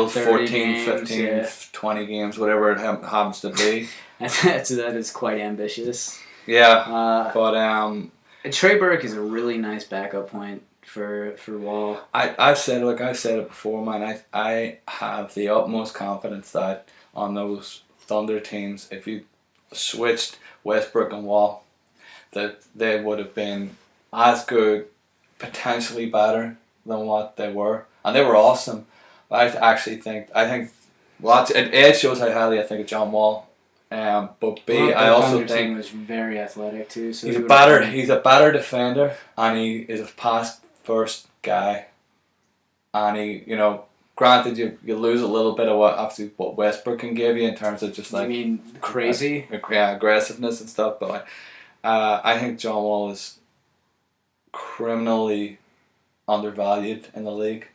14, games, 15, yeah. 20 games, whatever it happens to be. that is quite ambitious. Yeah, but Trey Burke is a really nice backup point for Wall. I've said it before, man. I have the utmost confidence that on those Thunder teams, if you switched Westbrook and Wall, that they would have been as good, potentially better than what they were, and they were awesome. But I think lots. A shows how highly I think of John Wall. But B, I also think he was very athletic too. So he's a better defender, and he is a pass first guy. And he, granted you lose a little bit of what Westbrook can give you in terms of just like I mean crazy, aggressiveness and stuff. But I think John Wall is criminally undervalued in the league.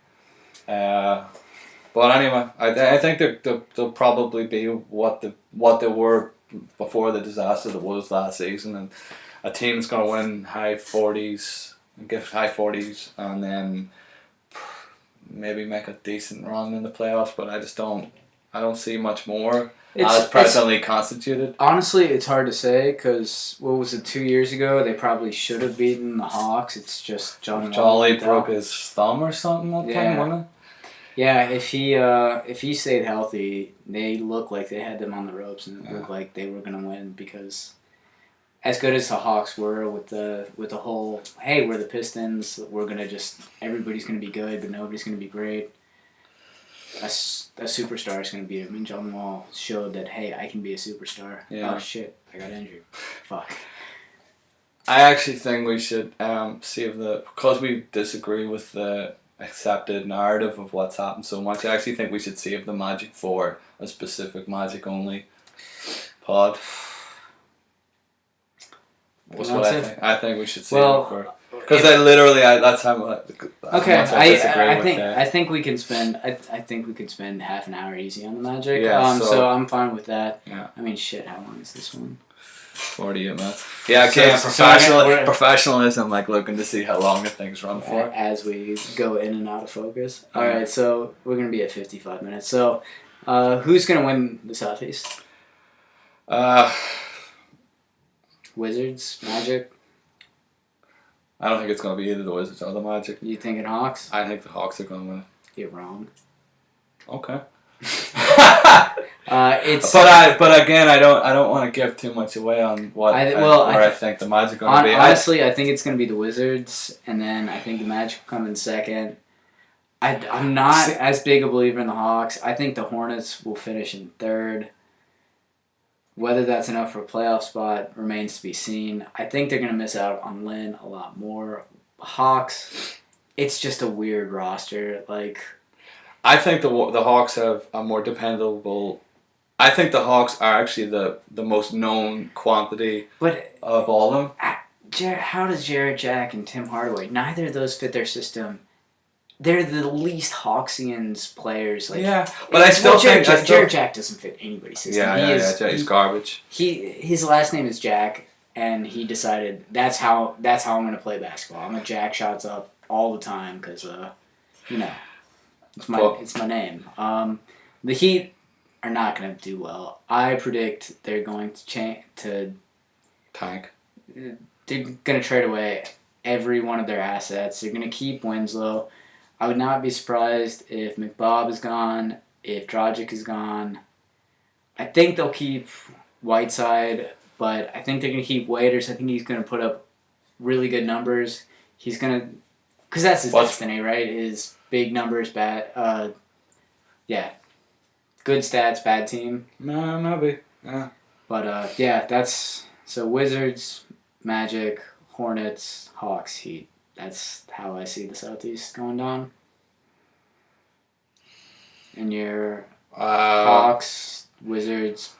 But anyway, I think they'll probably be what they were before the disaster that was last season, and a team that's going to win high 40s, and then maybe make a decent run in the playoffs. But I don't see much more as presently constituted. Honestly, it's hard to say because what was it 2 years ago? They probably should have beaten the Hawks. It's just John Lee broke his thumb or something that time, wasn't it? Yeah, if he stayed healthy, they looked like they had them on the ropes, and it looked like they were gonna win because, as good as the Hawks were with the whole, hey, we're the Pistons, everybody's gonna be good, but nobody's gonna be great. A superstar is gonna beat him, and John Wall showed that, hey, I can be a superstar. Yeah. Oh shit, I got injured. Fuck. I actually think we should because we disagree with the accepted narrative of what's happened so much. I actually think we should save the Magic for a specific Magic only pod. That's what I think. I think we should save it for because that's how much. Okay, I I think we can spend I think we could spend half an hour easy on the Magic. Yeah, so I'm fine with that. Yeah. I mean, shit. How long is this one? 48 minutes. Yeah, okay. Professionalism, like looking to see how long the things run for. As we go in and out of focus. All right, so we're gonna be at 55 minutes. So, who's gonna win the Southeast? Wizards, Magic. I don't think it's gonna be either the Wizards or the Magic. You thinking Hawks? I think the Hawks are gonna win. You're wrong. Okay. But again, I don't want to give too much away on what I think the Magic are going to be. Honestly, I think it's going to be the Wizards, and then I think the Magic will come in second. I'm not as big a believer in the Hawks. I think the Hornets will finish in third. Whether that's enough for a playoff spot remains to be seen. I think they're going to miss out on Lynn a lot more. Hawks, it's just a weird roster. I think the Hawks have a more dependable. I think the Hawks are actually the most known quantity of all of them. How does Jared Jack and Tim Hardaway? Neither of those fit their system they're the least Hawksians players. Like, yeah, but I still think Jared Jack doesn't fit anybody's system. Yeah. He's garbage. His last name is Jack, and he decided that's how I'm going to play basketball. I'm gonna jack shots up all the time because it's my name. The Heat are not going to do well. I predict they're going to tank. They're going to trade away every one of their assets. They're going to keep Winslow. I would not be surprised if McBob is gone, if Dragic is gone. I think they'll keep Whiteside, but I think they're going to keep Waiters. I think he's going to put up really good numbers. He's going to... Because that's his destiny, right? Is big numbers, bad... Good stats, bad team. No, maybe. Yeah. But, that's... So, Wizards, Magic, Hornets, Hawks, Heat. That's how I see the Southeast going down. And your Hawks, Wizards.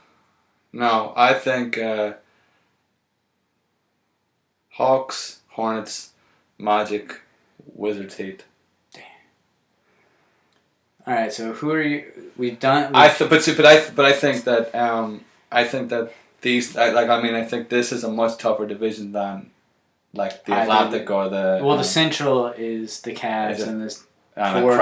No, I think Hawks, Hornets, Magic, Wizards, Heat. Damn. All right, so who are you? We've done. I think that these I think this is a much tougher division than like the Atlantic or the. Well, the Central is the Cavs and the four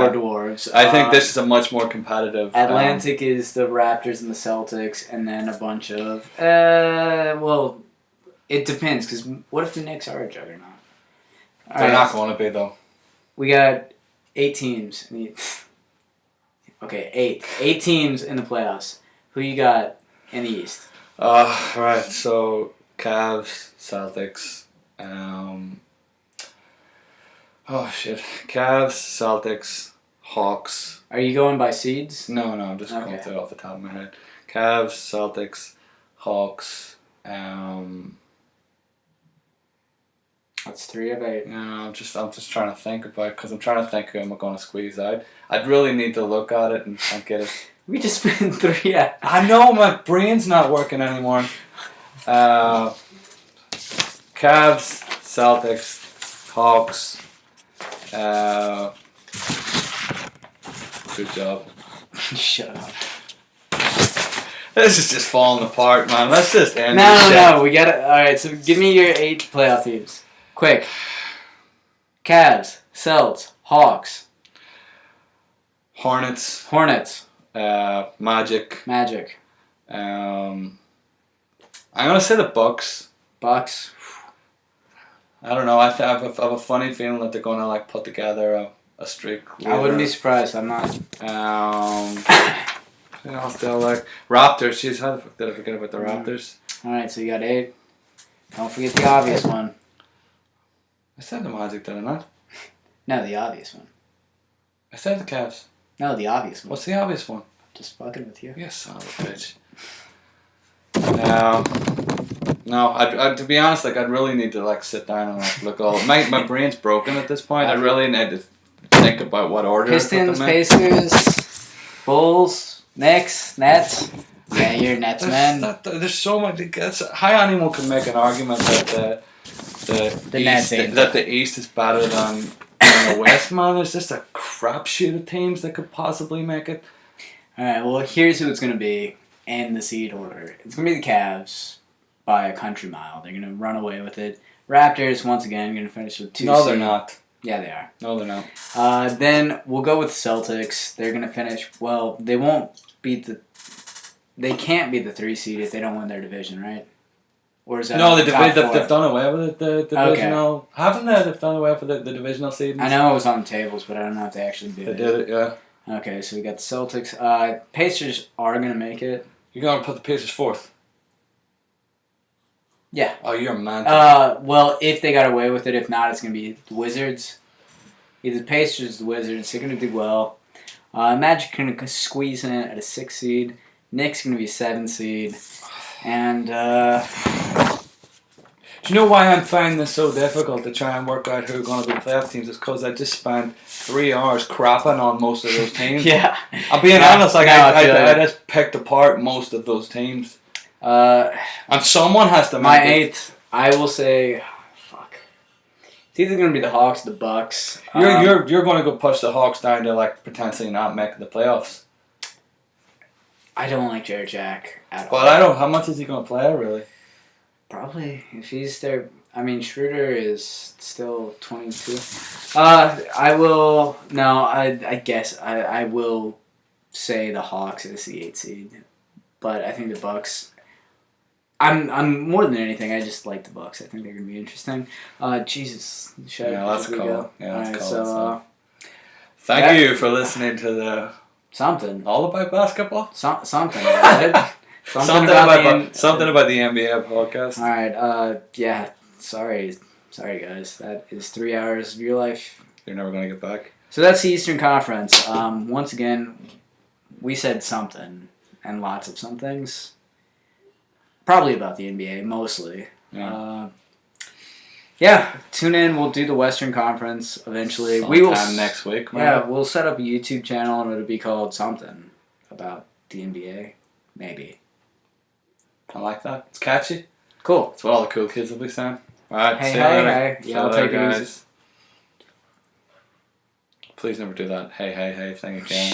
dwarves. I think this is a much more competitive. Atlantic is the Raptors and the Celtics, and then a bunch of. It depends because what if the Knicks are a juggernaut? They're not going to be though. We got 8 teams. Okay, 8 teams in the playoffs. Who you got in the East? Right. So Cavs, Celtics. Cavs, Celtics, Hawks. Are you going by seeds? No, I'm just going through it off the top of my head. Cavs, Celtics, Hawks. That's 3 of 8. Yeah, I'm just trying to think about because I'm trying to think who am I going to squeeze out. I'd really need to look at it and get it. We just spent 3 out. I know my brain's not working anymore. Cavs, Celtics, Hawks. Good job. Shut up. This is just falling apart, man. Let's just end this shit. No. We got it. All right, so give me your 8 playoff teams. Quick. Cavs, Celts, Hawks. Hornets. Magic. I'm gonna say the Bucks. I don't know. I have a funny feeling that they're gonna like put together a streak. I wouldn't be surprised. I'm not. I'll still like Raptors. Jeez, how the fuck did I forget about the Raptors? All right, so you got 8. Don't forget the obvious one. I said the Magic, did I not? No, the obvious one. I said the Cavs. No, the obvious one. What's the obvious one? Just fucking with you. Yes, son of a bitch. No, I to be honest, like I'd really need to like sit down and like look all. My brain's broken at this point. I really need to think about what order. Pistons, Pacers, Bulls, Knicks, Nets. Yeah, you're Nets, man. There's so much. High Animal can make an argument that the Nets East, that the East is better than the West. Man, there's just a crapshoot of teams that could possibly make it. All right. Well, here's who it's gonna be in the seed order. It's gonna be the Cavs by a country mile. They're gonna run away with it. Raptors once again gonna finish with 2. No, they're not. Yeah, they are. No, they're not. Then we'll go with Celtics. They're gonna finish. Well, they won't beat the. They can't be the 3 seed if they don't win their division, right? Or is that no? They've done away with it. The divisional haven't they? They've done away with the divisional seedings. I know it was on the tables, but I don't know if they actually did it. They did it, yeah. Okay, so we got the Celtics. Pacers are gonna make it. You're gonna put the Pacers 4th. Yeah. Oh, you're a man. Well, if they got away with it, if not, it's gonna be the Wizards. Either the Pacers, or the Wizards. They're gonna do well. Magic gonna squeeze in at a 6 seed. Knicks gonna be 7 seed, and. Do you know why I'm finding this so difficult to try and work out who are going to be playoff teams? It's because I just spent 3 hours crapping on most of those teams. Yeah. I'm being honest, like I just picked apart most of those teams. And someone has to make my 8th, I will say, fuck. It's either going to be the Hawks or the Bucks. You're going to go push the Hawks down to like potentially not make the playoffs. I don't like Jared Jack at all. Well, I don't. How much is he going to play? Really? Probably if he's there. I mean, Schroeder is still 22. I will. No, I guess I will say the Hawks is the 8th seed, but I think the Bucks. I'm more than anything. I just like the Bucks. I think they're gonna be interesting. Jesus. Let's call. Yeah, let's call. So, thank you for listening to the something. All About Basketball. Something. Right? Something about the NBA podcast. All right. Yeah. Sorry, guys. That is 3 hours of your life. You're never gonna get back. So that's the Eastern Conference. Once again, we said something and lots of somethings. Probably about the NBA, mostly. Yeah. Tune in. We'll do the Western Conference eventually. Sometime next week. Maybe. Yeah, we'll set up a YouTube channel and it'll be called something about the NBA. Maybe. I like that. It's catchy. Cool. It's what all the cool kids will be saying. All right. Hey, see you later. hey. Yeah, I'll take it easy. Please never do that. Hey thing again.